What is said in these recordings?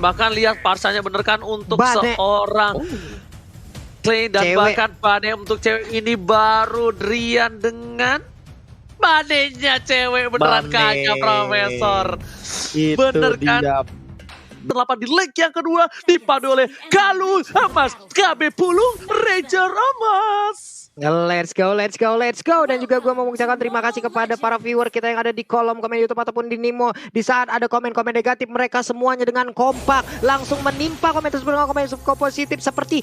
bahkan lihat parsanya bener kan untuk Bane. seorang Clay dan Cewek. bahkan Bane untuk cewek ini baru Drian dengan Banenya cewek beneran Bane. kaya Profesor. Itu Bener kan? dia. 8 di leg yang kedua dipadu oleh Galuh Emas KB Pulung Ranger Emas. Let's go, let's go, let's go. Dan juga gue mau mengucapkan terima kasih kepada para viewer kita yang ada di kolom komen YouTube ataupun di Nimo. Di saat ada komen-komen negatif, mereka semuanya dengan kompak langsung menimpa komen tersebut dengan komen positif seperti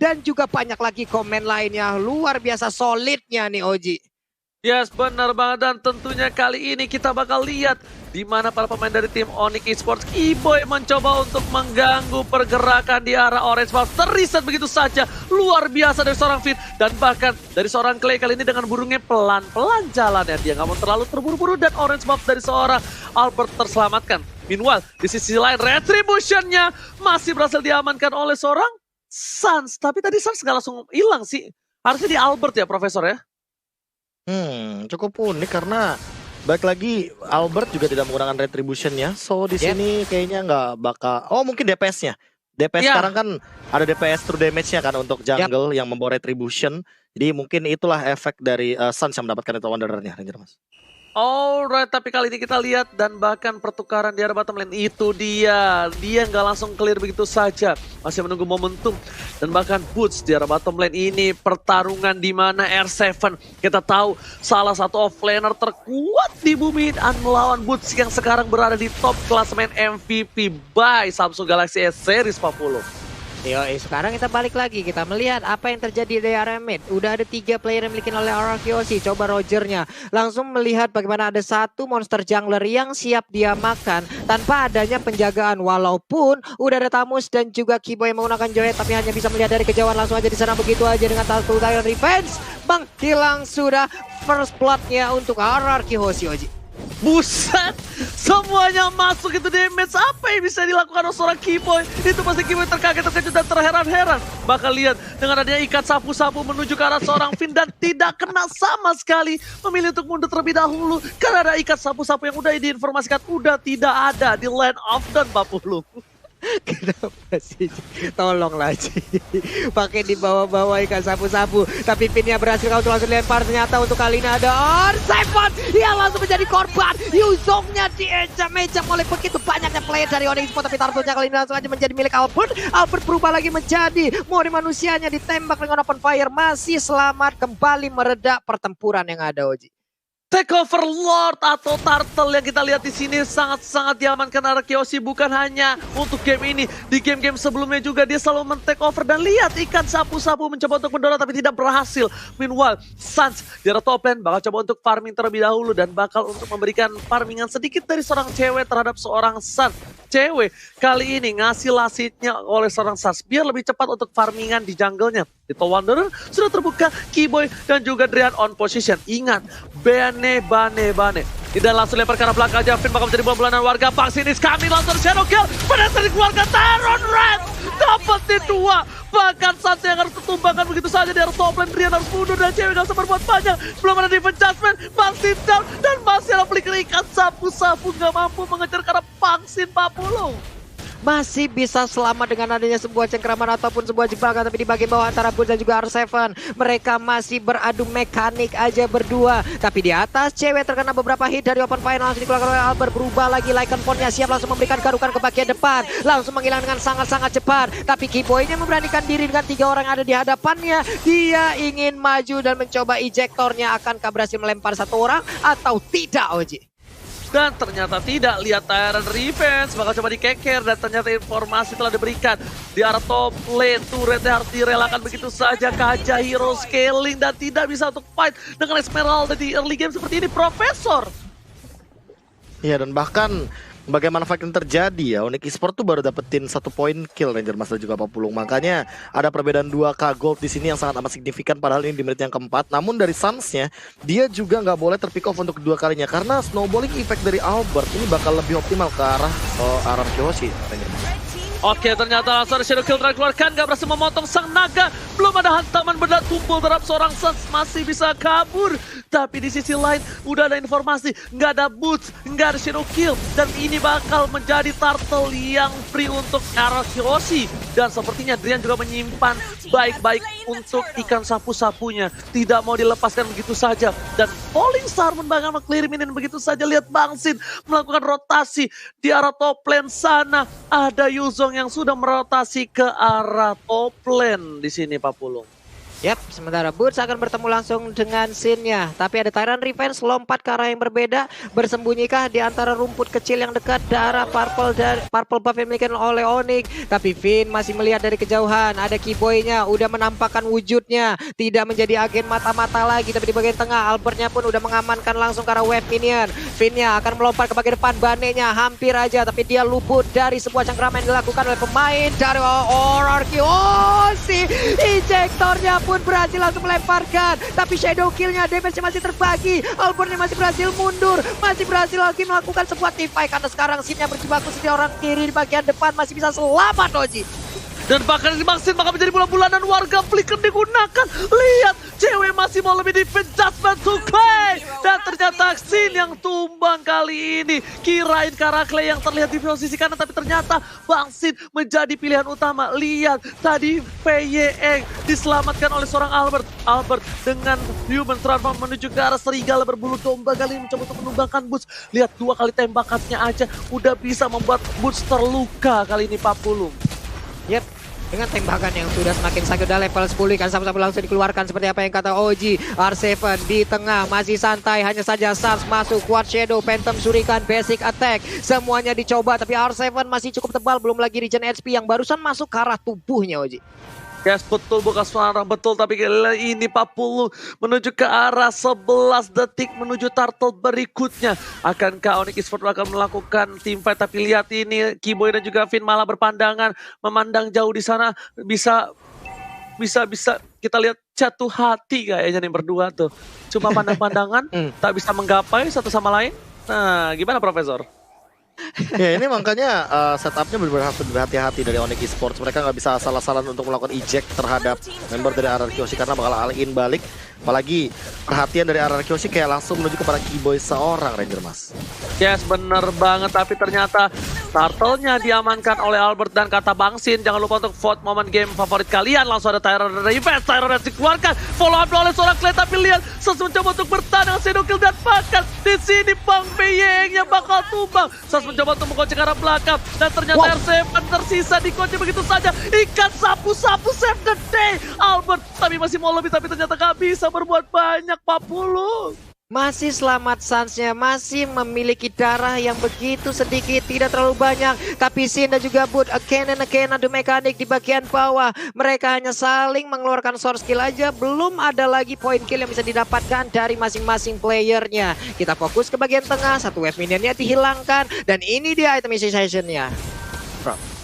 dan juga banyak lagi komen lainnya. Luar biasa solidnya nih Oji. Yes, benar banget, dan tentunya kali ini kita bakal lihat di mana para pemain dari tim Onyx Esports Kiboy mencoba untuk mengganggu pergerakan di arah Orange Buff. Terreset begitu saja, luar biasa dari seorang Fit, dan bahkan dari seorang Clay kali ini dengan burungnya pelan-pelan jalannya. Dia nggak mau terlalu terburu-buru dan Orange Buff dari seorang Albert terselamatkan. Meanwhile, di sisi lain Retribution-nya masih berhasil diamankan oleh seorang Suns. Tapi tadi Suns nggak langsung hilang sih. Harusnya di Albert ya, Profesor ya? Cukup unik karena balik lagi Albert juga tidak menggunakan retribution-nya. So di sini kayaknya nggak bakal. Oh mungkin DPS-nya. DPS sekarang kan ada DPS true damage-nya kan untuk jungle yang membawa retribution. Jadi mungkin itulah efek dari Suns yang mendapatkan itu Wanderer-nya, Ranger Mas. Alright, tapi kali ini kita lihat dan bahkan pertukaran di arah bottom lane itu dia nggak langsung clear begitu saja, masih menunggu momentum. Dan bahkan Boots di arah bottom lane ini pertarungan di mana R7 kita tahu salah satu offlaner terkuat di bumi dan melawan Boots yang sekarang berada di top klasemen MVP by Samsung Galaxy S Series 40. Sekarang kita balik lagi, kita melihat apa yang terjadi di area mid. Udah ada 3 player yang dimiliki oleh Arakiyoshi. Coba Rogernya langsung melihat bagaimana ada satu monster jungler yang siap dia makan tanpa adanya penjagaan. Walaupun udah ada Tamus dan juga Kiboy yang menggunakan Joy, tapi hanya bisa melihat dari kejauhan, langsung aja diserang begitu aja dengan Tattoo Tiger Revenge. Bang, hilang sudah first blood-nya untuk Arakiyoshi, Oji. Buset, semuanya masuk itu damage. Apa yang bisa dilakukan oleh seorang Kiboy? Itu pasti Kiboy terkaget, terkejut dan terheran-heran. Bahkan lihat dengan adanya ikat sapu-sapu menuju ke arah seorang Finn dan tidak kena sama sekali. Memilih untuk mundur terlebih dahulu karena ada ikat sapu-sapu yang udah diinformasikan udah tidak ada di Land of Dawn 40. Kenapa sih? Tolonglah Ci. Pakai di bawah-bawah ikan sapu-sapu. Tapi pinnya berhasil untuk langsung lempar. Ternyata untuk kali ini ada R7 yang langsung menjadi korban. Yuzongnya diecam-ecam oleh begitu banyaknya player dari Onyx Esports. Tapi Tartunya kali ini langsung aja menjadi milik Albert. Albert berubah lagi menjadi mode manusianya, ditembak dengan open fire. Masih selamat, kembali meredak pertempuran yang ada, Oji. Takeover Lord atau Turtle yang kita lihat di sini sangat-sangat diamankan Arakiyoshi, bukan hanya untuk game ini. Di game-game sebelumnya juga dia selalu men-takeover, dan lihat ikan sapu-sapu mencoba untuk mendorong tapi tidak berhasil. Meanwhile, Suns di arah top lane bakal coba untuk farming terlebih dahulu dan bakal untuk memberikan farmingan sedikit dari seorang cewek terhadap seorang Suns. Cewek kali ini ngasih lasitnya oleh seorang Suns biar lebih cepat untuk farmingan di jungle-nya. Itu Wanderer sudah terbuka, Kiboy dan juga Drian on position. Ingat, Bane. Tidak langsung lempar ke arah belakang aja. Finn bakal menjadi buah-bulanan warga. Paksinis kami langsung shadow kill. Penetrasi keluarga Tyron Red. Dapetin 2. Bahkan Suns yang harus tertumbangkan begitu saja. Di arah top lane, Drian harus mundur dan cewek gak bisa berbuat banyak. Belum ada defense judgment. Paksin down dan masih ada flicker ikan sapu-sapu. Gak mampu mengejar ke arah Paksin 40. Masih bisa selamat dengan adanya sebuah cengkraman ataupun sebuah jebakan, tapi di bagian bawah antara Boots dan juga R7 mereka masih beradu mekanik aja berdua. Tapi di atas cewek terkena beberapa hit dari open fire, langsung dikeluarkan oleh Albert. Berubah lagi Lycan Phone-nya, siap langsung memberikan garukan ke bagian depan, langsung menghilang dengan sangat-sangat cepat. Tapi Kiboy-nya memberanikan diri dengan 3 orang yang ada di hadapannya. Dia ingin maju dan mencoba ejektornya. Akankah berhasil melempar 1 orang atau tidak, Oji? Dan ternyata tidak. Lihat Tyrant Revenge bakal coba dikeker, dan ternyata informasi telah diberikan di arah top lane. Turretnya harus direlakan begitu saja. Kaja hero scaling dan tidak bisa untuk fight dengan Esmeralda di early game seperti ini, Profesor. Iya, dan bahkan bagaimana fight yang terjadi ya, Onyx Esports tuh baru dapetin 1 poin kill Ranger Mas dan juga Papulung. Makanya ada perbedaan 2k gold di sini yang sangat amat signifikan, padahal ini di menit yang keempat. Namun dari Suns-nya dia juga nggak boleh terpick off untuk kedua kalinya, karena snowballing effect dari Albert ini bakal lebih optimal ke arah Arakiyoshi, Ranger Mas. Oke, ternyata langsung ada shadow kill dikeluarkan, gak berhasil memotong sang naga. Belum ada hantaman benda tumpul terhadap seorang Suns, masih bisa kabur Tapi di sisi lain udah ada informasi, nggak ada boots, nggak ada shadow kill. Dan ini bakal menjadi turtle yang free untuk Arakeoshi. Dan sepertinya Drian juga menyimpan baik-baik untuk ikan sapu-sapunya. Tidak mau dilepaskan begitu saja. Dan Falling Star bakal mengkliminin begitu saja. Lihat Bang Sin melakukan rotasi di arah top lane sana. Ada Yuzong yang sudah merotasi ke arah top lane di sini Pak Pulung. Yap, sementara Boots akan bertemu langsung dengan Sin-nya. Tapi ada Tyrant Revenge lompat ke arah yang berbeda. Bersembunyiikah di antara rumput kecil yang dekat darah purple buff yang dimiliki oleh Onyx. Tapi Finn masih melihat dari kejauhan. Ada Keyboy-nya udah menampakkan wujudnya. Tidak menjadi agen mata-mata lagi. Tapi di bagian tengah Albertnya pun udah mengamankan langsung ke arah wave minion. Finn-nya akan melompat ke bagian depan. Bane-nya hampir aja. Tapi dia luput dari sebuah cengkraman yang dilakukan oleh pemain dari Arakeoshi. Injektornya pun berhasil langsung melemparkan, tapi shadow killnya damage-nya masih terbagi. Albertnya masih berhasil mundur, masih berhasil lagi melakukan sebuah team fight karena sekarang Sin-nya berjibaku di orang kiri di bagian depan masih bisa selamat Oji. Dan bahkan di Bang Sin bakal menjadi bulan-bulanan warga flicker digunakan. Lihat, cewek masih mau lebih defense judgment to Clay. Dan ternyata Sin yang tumbang kali ini. Kirain Clay yang terlihat di posisi kanan, tapi ternyata Bang Sin menjadi pilihan utama. Lihat, tadi Feyeng diselamatkan oleh seorang Albert. Albert dengan human transform menuju ke arah serigala berbulu domba kali ini mencoba untuk menumbangkan Boots. Lihat, 2 kali tembakannya aja udah bisa membuat Boots terluka kali ini Pak Pulung. Yep, dengan tembakan yang sudah semakin sakit, udah level 10 kan sama-sama langsung dikeluarkan seperti apa yang kata Oji. R7 di tengah masih santai, hanya saja Sars masuk, Quad Shadow, Phantom Shuriken, Basic Attack semuanya dicoba, tapi R7 masih cukup tebal, belum lagi regen HP yang barusan masuk ke arah tubuhnya Oji. Yes, betul, bukan seorang betul, tapi ini Pak Pulung menuju ke arah 11 detik menuju turtle berikutnya. Akankah Onyx Esports akan melakukan team fight? Tapi lihat ini, Keyboy dan juga Finn malah berpandangan, memandang jauh di sana. Bisa kita lihat jatuh hati kayaknya nih berdua tuh. Cuma pandang-pandangan, tak bisa menggapai satu sama lain. Nah, gimana Profesor? Ya ini makanya setupnya benar-benar harus berhati-hati dari Onyx Esports. Mereka nggak bisa asal-asalan untuk melakukan eject terhadap member dari Arakeoshi karena bakal all-in balik. Apalagi perhatian dari Arakeoshi kayak langsung menuju kepada Keyboy seorang Ranger Mas. Yes, bener banget, tapi ternyata turtle-nya diamankan oleh Albert. Dan kata Bang Sin, jangan lupa untuk vote momen game favorit kalian. Langsung ada Tyrant Revenge, Tyrant dikeluarkan, follow up oleh seorang Clay. Tapi lihat, Sas mencoba untuk bertahan dengan shadow kill dan bahkan di sini Bang Feyeng yang bakal tumbang. Sas mencoba untuk mengkunci ke arah belakang dan ternyata R7 tersisa dikunci begitu saja. Ikan sapu-sapu save the day. Albert tapi masih mau lebih, tapi ternyata gak bisa berbuat banyak Pak Pulung. Masih selamat Suns-nya, masih memiliki darah yang begitu sedikit, tidak terlalu banyak. Tapi Sin dan juga Boot, again adu mekanik di bagian bawah. Mereka hanya saling mengeluarkan source kill aja, belum ada lagi point kill yang bisa didapatkan dari masing-masing playernya. Kita fokus ke bagian tengah, satu wave minionnya dihilangkan, dan ini dia itemization-nya.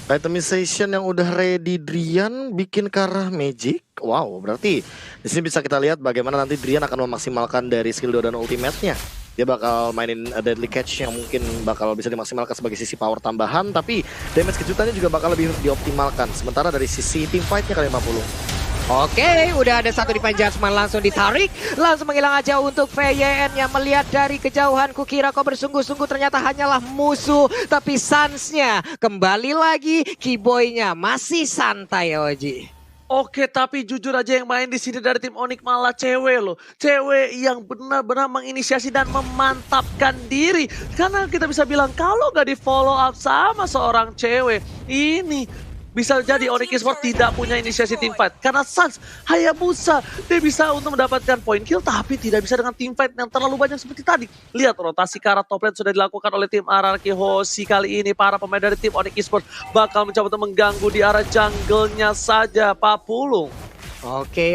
Itemization yang udah ready Drian bikin ke arah Magic. Wow, berarti di sini bisa kita lihat bagaimana nanti Drian akan memaksimalkan dari skill 2 dan ultimate-nya. Dia bakal mainin Deadly Catch yang mungkin bakal bisa dimaksimalkan sebagai sisi power tambahan, tapi damage kejutannya juga bakal lebih dioptimalkan. Sementara dari sisi team fight-nya kali 50. Oke, udah ada satu Divine Judgment langsung ditarik, langsung menghilang aja untuk VYN yang melihat dari kejauhan. Kukira kau bersungguh-sungguh, ternyata hanyalah musuh. Tapi Suns-nya kembali lagi, Keyboy-nya masih santai Oji. Oke, tapi jujur aja yang main di sini dari tim Onyx malah cewek loh. Cewek yang benar-benar menginisiasi dan memantapkan diri. Karena kita bisa bilang kalau gak di follow up sama seorang cewek, ini bisa jadi Onyx Esports tidak punya inisiasi team fight. Karena Suns, Hayabusa, dia bisa untuk mendapatkan point kill, tapi tidak bisa dengan team fight yang terlalu banyak seperti tadi. Lihat rotasi ke arah top lane sudah dilakukan oleh tim Arakeoshi kali ini. Para pemain dari tim Onyx Esports bakal mencoba untuk mengganggu di arah jungle-nya saja, Pak Pulung. Oke.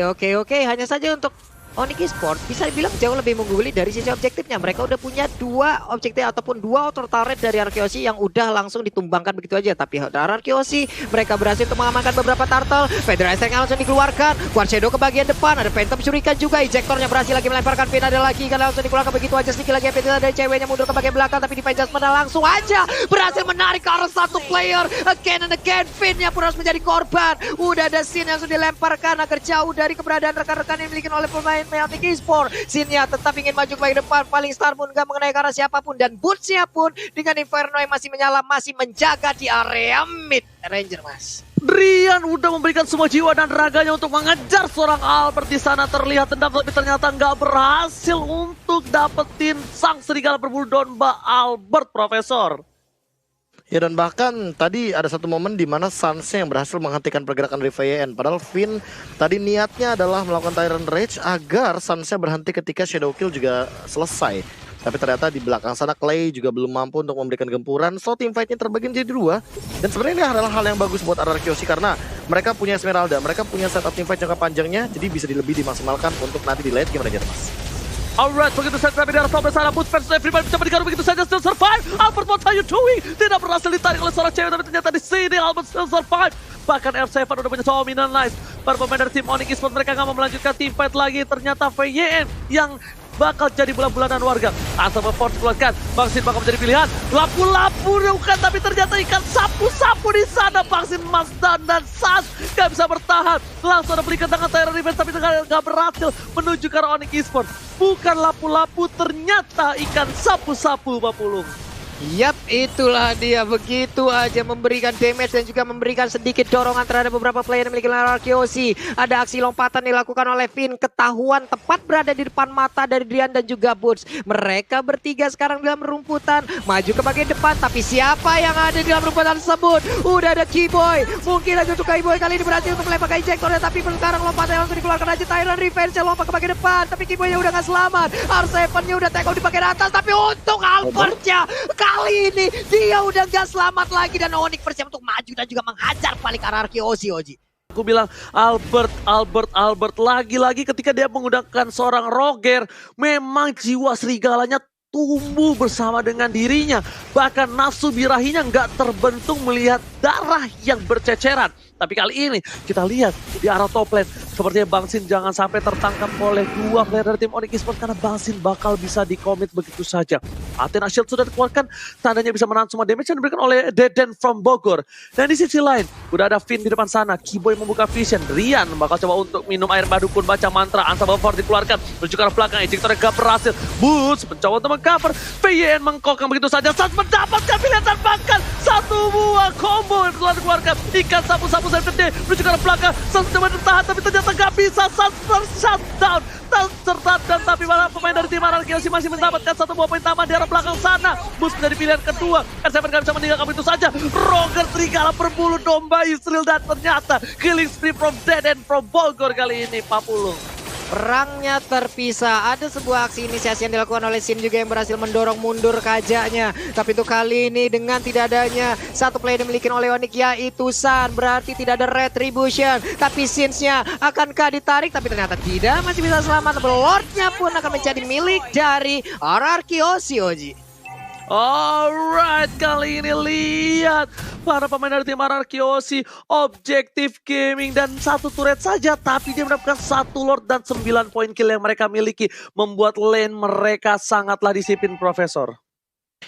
Hanya saja untuk Onyx Esports bisa dibilang jauh lebih mengungguli dari sisi objektifnya. Mereka udah punya 2 objektif ataupun 2 auto turret dari Arakeoshi yang udah langsung ditumbangkan begitu aja. Tapi dari Arakeoshi mereka berhasil untuk mengamankan beberapa turtle. Federation langsung dikeluarkan. Quad Shadow ke bagian depan. Ada Phantom Shuriken juga. Ejectornya berhasil lagi melemparkan Finn. Ada lagi kan langsung dikeluarkan begitu aja. Sedikit lagi FPT dari ceweknya mundur ke bagian belakang. Tapi Divine Judgment langsung aja berhasil menarik ke arah satu player. Again and again Finn-nya pun harus menjadi korban. Udah ada Sin yang sudah dilemparkan agar jauh dari keberadaan rekan-rekan yang dimiliki oleh pemain pemain Onyx Esports. Sinnya tetap ingin maju ke depan, paling Star pun gak mengenai ke arah siapapun, dan Bootsnya pun dengan Inferno yang masih menyala, masih menjaga di area mid Ranger, Mas. Drian udah memberikan semua jiwa dan raganya untuk mengejar seorang Albert di sana. Terlihat dendam tapi ternyata nggak berhasil untuk dapetin sang serigala berbulu domba Albert, Profesor. Ya, dan bahkan tadi ada satu momen di mana Sansnya yang berhasil menghentikan pergerakan Rivayen. Padahal Finn tadi niatnya adalah melakukan Tyrant Rage agar Sansnya berhenti ketika Shadow Kill juga selesai. Tapi ternyata di belakang sana Clay juga belum mampu untuk memberikan gempuran. So team fight-nya terbagi menjadi dua. Dan sebenarnya ini adalah hal yang bagus buat RRQ Osi karena mereka punya Esmeralda, mereka punya setup team fight jangka panjangnya, jadi bisa lebih dimaksimalkan untuk nanti di late game Ranger, Mas. Alright, begitu saja tapi di arah top sana Boots fans everybody mencoba digaruk begitu saja, still survive. Albert, what are you doing? Tidak berhasil ditarik oleh seorang cewek, tapi ternyata di sini Albert still survive. Bahkan R7 udah punya dominan nice. Para pemain dari tim Onyx Esports mereka nggak mau melanjutkan team fight lagi. Ternyata VYN yang bakal jadi bulan-bulanan warga. Asal Force keluarkan, Bangsin bakal menjadi pilihan. Lapu-lapu bukan, tapi ternyata ikan sapu-sapu di sana. Bangsin, Mazdan dan Sas gak bisa bertahan. Langsung ada belikan tangan Tyrant Revenge, tapi gak berhasil menuju ke arah Onyx Esports. Bukan lapu-lapu, ternyata ikan sapu-sapu, Pak Pulung. Yap, itulah dia, begitu aja memberikan damage dan juga memberikan sedikit dorongan terhadap beberapa player yang memiliki RRQ Osi. Ada aksi lompatan dilakukan oleh Finn, ketahuan tepat berada di depan mata dari Drian dan juga Boots. Mereka bertiga sekarang dalam rumputan, maju ke bagian depan, tapi siapa yang ada di dalam rumputan tersebut? Udah ada Keyboy, mungkin aja untuk Keyboy kali ini berhasil untuk melempar injektornya, tapi sekarang lompatan langsung dikeluarkan aja Tyrant Revenge yang lompat ke bagian depan, tapi Keyboy-nya udah gak selamat. R7-nya udah take out di bagian atas, tapi untuk Albert-nya kali ini dia udah gak selamat lagi dan Onyx bersiap untuk maju dan juga menghajar balik RRQ Osi, Oji. Aku bilang Albert lagi-lagi ketika dia menggunakan seorang Roger, memang jiwa serigalanya tumbuh bersama dengan dirinya. Bahkan nafsu birahinya nggak terbentuk melihat darah yang berceceran. Tapi kali ini kita lihat di arah top lane, sepertinya Bangsin jangan sampai tertangkap oleh dua player dari tim Onyx Esports karena Bangsin bakal bisa dikomit begitu saja. Athena Shield sudah dikeluarkan, tandanya bisa menahan semua damage yang diberikan oleh Deden from Bogor. Dan di sisi lain, udah ada Finn di depan sana, Keyboy membuka vision, Rian bakal coba untuk minum air madu pun baca mantra, Unstoppable Force dikeluarkan, menuju ke arah belakang, Ejector gak berhasil, Boots mencoba untuk mengcover, VYN mengkokang begitu saja, Sas mendapatkan pilihan dan bahkan satu buah combo yang telah dikeluarkan, ikan sapu-sapu saya gede, menuju ke arah belakang, Sas mencoba bertahan tapi ternyata gak bisa, Sas ter-shutdown, dan tapi malah pemain dari tim RRQ Osi masih mendapatkan satu buah poin tambahan di arah belakang sana. Boost menjadi pilihan kedua, R7 gak bisa meninggalkan itu saja. Roger serigala berbulu domba Israel dan ternyata killing spree from Deden from Bogor kali ini, Pak Pulung. Perangnya terpisah, ada sebuah aksi inisiasi yang dilakukan oleh Sin juga yang berhasil mendorong mundur kajaknya. Tapi untuk kali ini dengan tidak adanya satu player yang dimiliki oleh Onyx yaitu San, berarti tidak ada retribution. Tapi Sinsnya akankah ditarik? Tapi ternyata tidak, masih bisa selamat. Lordnya pun akan menjadi milik dari RRQ Osi, Oji. Alright, kali ini lihat para pemain dari tim RRQ Osi, objektif gaming dan satu turret saja, tapi dia mendapatkan satu Lord dan 9 poin kill yang mereka miliki, membuat lane mereka sangatlah disiplin, Profesor.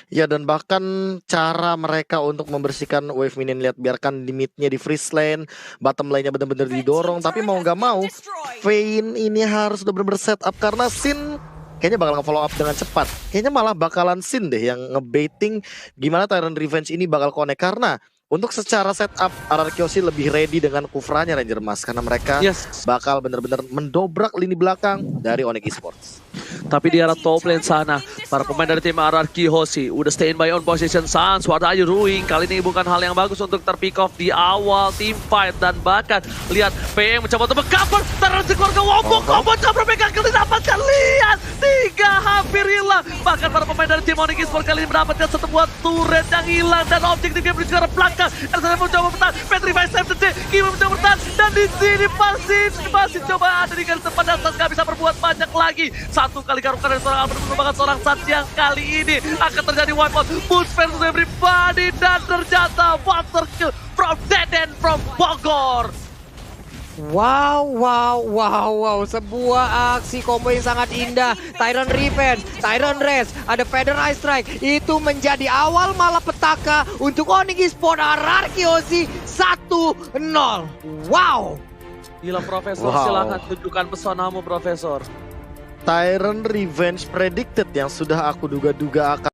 Ya, dan bahkan cara mereka untuk membersihkan wave minion, lihat biarkan limitnya di freeze lane, bottom lane-nya benar-benar didorong, tapi mau nggak mau Vayne ini harus udah benar-benar setup karena Sin kayaknya bakal nge-follow up dengan cepat. Kayaknya malah bakalan Sin deh yang ngebaiting gimana Tyrant Revenge ini bakal connect. Karena untuk secara setup RRQ Osi lebih ready dengan kufranya Ranger Mas. Karena mereka bakal benar-benar mendobrak lini belakang dari Onyx Esports. Tapi di arah top lane sana, para pemain dari tim RRQ Osi udah stay in by on position. Sans, what are you doing? Kali ini bukan hal yang bagus untuk terpick off di awal team fight. Dan bahkan lihat PM mencoba untuk cover, terus keluarga Wombo, combo cover pegang kali dapatkan, lihat 3 hampir hilang. Bahkan para pemain dari tim Onyx Esports kali ini mendapatkan satu buah turret yang hilang dan objektif game menuju ke arah belakang. RSM mencoba bertahan, Petrify save the day, Kimo mencoba bertahan, dan di sini masih coba ada di garis depan dan Sans gak bisa berbuat banyak lagi. Satu kali garukan dari seorang Albert merupakan seorang Sans yang kali ini akan terjadi wipe out, Boots versus everybody, dan ternyata water kill from Deden from Bogor. Wow, sebuah aksi combo yang sangat indah. Tyrant Revenge, Tyrant Rest, ada Feather Ice Strike. Itu menjadi awal malapetaka untuk Onyx Esports RRQ Osi 1-0. Wow. Gila Profesor, Wow. silahkan tunjukkan pesonamu Profesor. Tyrant Revenge Predicted yang sudah aku duga-duga akan